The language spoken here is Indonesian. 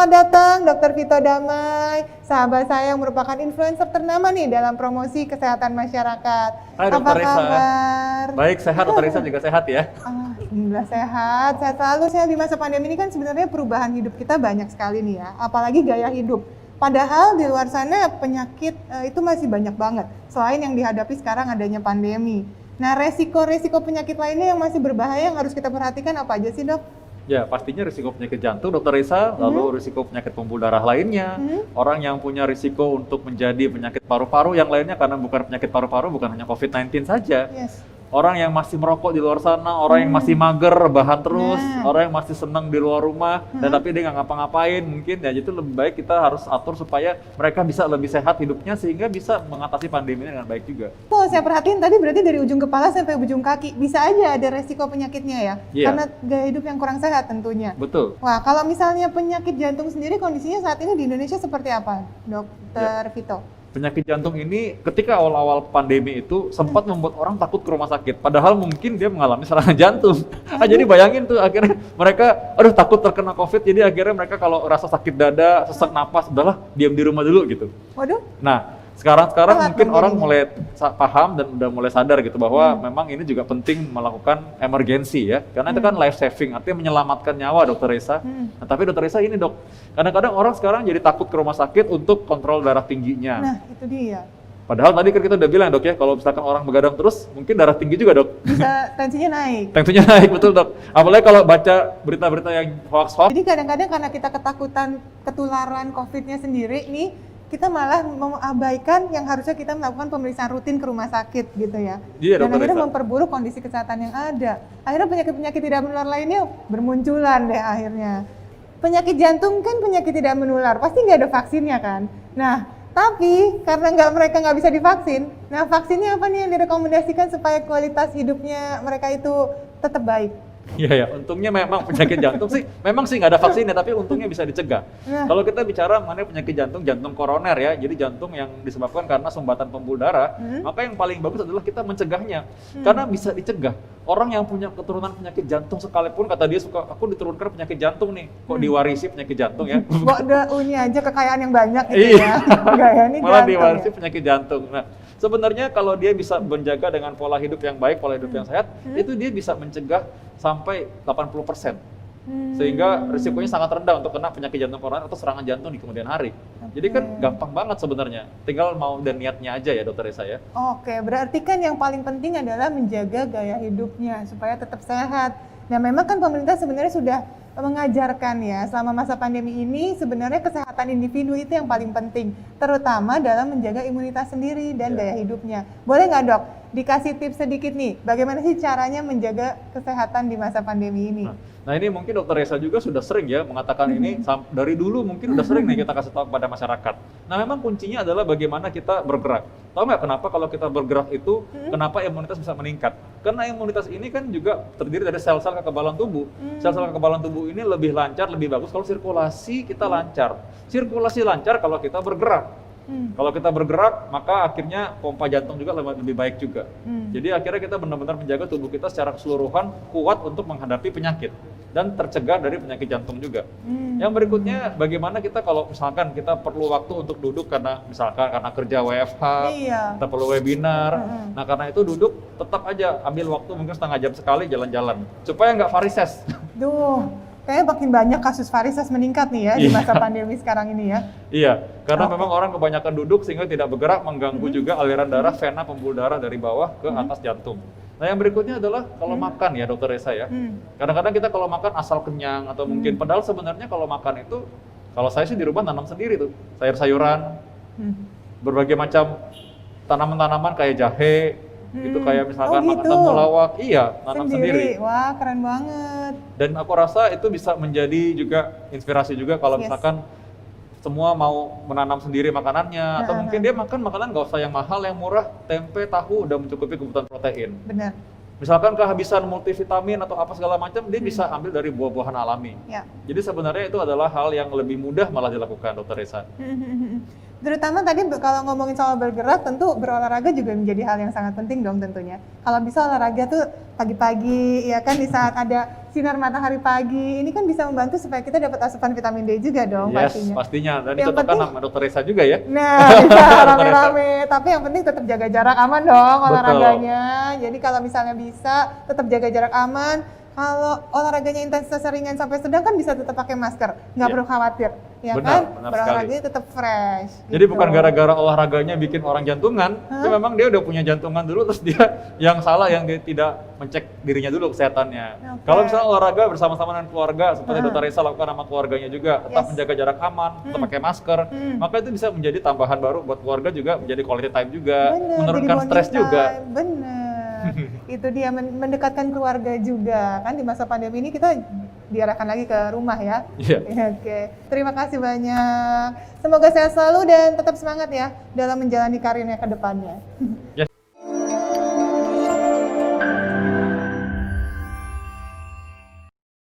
Selamat datang Dr. Vito Damai, sahabat saya yang merupakan influencer ternama nih dalam promosi kesehatan masyarakat. Hai Dr. Apa Risa. kabar? Baik, sehat. Dr. Risa juga sehat ya? Alhamdulillah sehat. Sehat selalu. Saya di masa pandemi ini kan sebenarnya perubahan hidup kita banyak sekali nih ya, apalagi gaya hidup. Padahal di luar sana penyakit itu masih banyak banget, selain yang dihadapi sekarang adanya pandemi. Nah, resiko-resiko penyakit lainnya yang masih berbahaya yang harus kita perhatikan apa aja sih, Dok? Ya, pastinya risiko penyakit jantung, Dr. Risa, lalu risiko penyakit pembuluh darah lainnya, orang yang punya risiko untuk menjadi penyakit paru-paru yang lainnya karena bukan penyakit paru-paru, bukan hanya COVID-19 saja. Yes. Orang yang masih merokok di luar sana, orang yang masih mager, rebahan terus, orang yang masih senang di luar rumah, dan tapi dia nggak ngapa-ngapain mungkin, ya itu lebih baik kita harus atur supaya mereka bisa lebih sehat hidupnya sehingga bisa mengatasi pandemi ini dengan baik juga. Tuh, saya perhatiin tadi berarti dari ujung kepala sampai ujung kaki, bisa aja ada resiko penyakitnya ya? Iya. Karena gaya hidup yang kurang sehat tentunya. Betul. Wah, kalau misalnya penyakit jantung sendiri kondisinya saat ini di Indonesia seperti apa, Dokter Vito? Penyakit jantung ini ketika awal-awal pandemi itu sempat membuat orang takut ke rumah sakit. Padahal mungkin dia mengalami serangan jantung. Jadi bayangin tuh akhirnya mereka, aduh takut terkena COVID. Jadi akhirnya mereka kalau rasa sakit dada, sesak napas, udahlah diam di rumah dulu gitu. Waduh. Nah, sekarang Telat mungkin dong orang jadinya. mulai paham dan udah mulai sadar gitu bahwa memang ini juga penting melakukan emergensi ya. Karena itu kan life saving, artinya menyelamatkan nyawa, Dokter Risa. Nah, tapi Dokter Risa ini, Dok, kadang-kadang orang sekarang jadi takut ke rumah sakit untuk kontrol darah tingginya. Nah, itu dia. Padahal tadi kan kita udah bilang, Dok ya, kalau misalkan orang begadang terus, mungkin darah tinggi juga, Dok. Bisa tensinya naik. Tentunya naik, betul, Dok. Apalagi kalau baca berita-berita yang hoax-hoax. Jadi kadang-kadang karena kita ketakutan ketularan COVID-nya sendiri nih, kita malah mengabaikan yang harusnya kita melakukan pemeriksaan rutin ke rumah sakit gitu ya. Iya, Dan Dokter akhirnya Risa. memperburuk kondisi kesehatan yang ada. Akhirnya penyakit-penyakit tidak menular lainnya bermunculan deh akhirnya. Penyakit jantung kan penyakit tidak menular, pasti nggak ada vaksinnya kan. Nah, tapi karena mereka nggak bisa divaksin, nah vaksinnya apa nih yang direkomendasikan supaya kualitas hidupnya mereka itu tetap baik? Iya ya, untungnya memang penyakit jantung sih, memang sih nggak ada vaksinnya, tapi untungnya bisa dicegah. Nah. Kalau kita bicara mengenai penyakit jantung, jantung koroner ya, jadi jantung yang disebabkan karena sumbatan pembuluh darah, maka yang paling bagus adalah kita mencegahnya, karena bisa dicegah. Orang yang punya keturunan penyakit jantung sekalipun kata dia suka, aku diturunkan penyakit jantung nih, kok diwarisi penyakit jantung ya? Kok udah aja kekayaan yang banyak gitu ya? Gaya ini Malah jantung diwarisi ya? penyakit jantung. Nah, sebenarnya kalau dia bisa menjaga dengan pola hidup yang baik, pola hidup yang sehat, itu dia bisa mencegah sampai 80%. Sehingga risikonya sangat rendah untuk kena penyakit jantung koroner atau serangan jantung di kemudian hari. Jadi kan gampang banget sebenarnya. Tinggal mau dan niatnya aja ya, Dokter Risa ya. Oke, berarti kan yang paling penting adalah menjaga gaya hidupnya supaya tetap sehat. Nah, memang kan pemerintah sebenarnya sudah mengajarkan ya selama masa pandemi ini sebenarnya kesehatan individu itu yang paling penting, terutama dalam menjaga imunitas sendiri dan gaya hidupnya. Boleh nggak, Dok, dikasih tips sedikit nih, bagaimana sih caranya menjaga kesehatan di masa pandemi ini? Nah ini mungkin Dokter Risa juga sudah sering ya mengatakan ini dari dulu mungkin udah sering nih kita kasih tahu kepada masyarakat. Nah memang kuncinya adalah bagaimana kita bergerak. Tahu nggak kenapa kalau kita bergerak itu kenapa imunitas bisa meningkat? Karena imunitas ini kan juga terdiri dari sel-sel kekebalan tubuh. Sel-sel kekebalan tubuh ini lebih lancar, lebih bagus kalau sirkulasi kita lancar. Sirkulasi lancar kalau kita bergerak. Kalau kita bergerak, maka akhirnya pompa jantung juga lebih baik juga. Jadi akhirnya kita benar-benar menjaga tubuh kita secara keseluruhan kuat untuk menghadapi penyakit dan tercegah dari penyakit jantung juga. Yang berikutnya, bagaimana kita kalau misalkan kita perlu waktu untuk duduk karena misalkan karena kerja WFH, kita perlu webinar. Nah karena itu duduk tetap aja ambil waktu mungkin setengah jam sekali jalan-jalan supaya nggak varises. Duh, kayaknya makin banyak kasus varises meningkat nih ya di masa pandemi sekarang ini ya. Iya, karena memang orang kebanyakan duduk sehingga tidak bergerak mengganggu juga aliran darah vena pembuluh darah dari bawah ke atas jantung. Nah yang berikutnya adalah kalau makan ya, Dokter Risa ya. Kadang-kadang kita kalau makan asal kenyang atau mungkin padahal sebenarnya kalau makan itu, kalau saya sih di rumah tanam sendiri tuh, sayur-sayuran, berbagai macam tanaman-tanaman kayak jahe, gitu kayak misalkan makan temulawak, iya tanam sendiri. Wah keren banget. Dan aku rasa itu bisa menjadi juga inspirasi juga kalau misalkan semua mau menanam sendiri makanannya, atau mungkin dia makan makanan nggak usah yang mahal, yang murah, tempe, tahu udah mencukupi kebutuhan protein. Benar. Misalkan kehabisan multivitamin atau apa segala macam, dia bisa ambil dari buah-buahan alami. Ya. Jadi sebenarnya itu adalah hal yang lebih mudah malah dilakukan, Dokter Risa. Terutama tadi kalau ngomongin soal bergerak, tentu berolahraga juga menjadi hal yang sangat penting dong tentunya. Kalau bisa olahraga tuh pagi-pagi, ya kan di saat ada sinar matahari pagi, ini kan bisa membantu supaya kita dapat asupan vitamin D juga dong Yes, pastinya. pastinya. Dan Yang itu tekan penting- sama Dokter Reza juga ya. Nah, bisa rame-rame. Tapi yang penting tetap jaga jarak aman dong olahraganya. Jadi kalau misalnya bisa, tetap jaga jarak aman. Kalau olahraganya intensitas ringan sampai sedang kan bisa tetap pakai masker, nggak Iya. perlu khawatir, ya Benar, kan? benar Berolahraganya tetap fresh. Jadi gitu. bukan gara-gara olahraganya bikin orang jantungan, tapi memang dia udah punya jantungan dulu, terus dia yang salah yang dia tidak mencek dirinya dulu kesehatannya. Oke. Kalau misalnya olahraga bersama-sama dengan keluarga, seperti Dokter Reza lakukan sama keluarganya juga, tetap Yes. menjaga jarak aman, tetap pakai masker, maka itu bisa menjadi tambahan baru buat keluarga juga, menjadi quality time juga, Bener, menurunkan jadi stres bonding juga. time. Bener. Itu dia mendekatkan keluarga juga kan di masa pandemi ini kita diarahkan lagi ke rumah ya. Iya. Oke, terima kasih banyak. Semoga sehat selalu dan tetap semangat ya dalam menjalani karirnya ke depannya.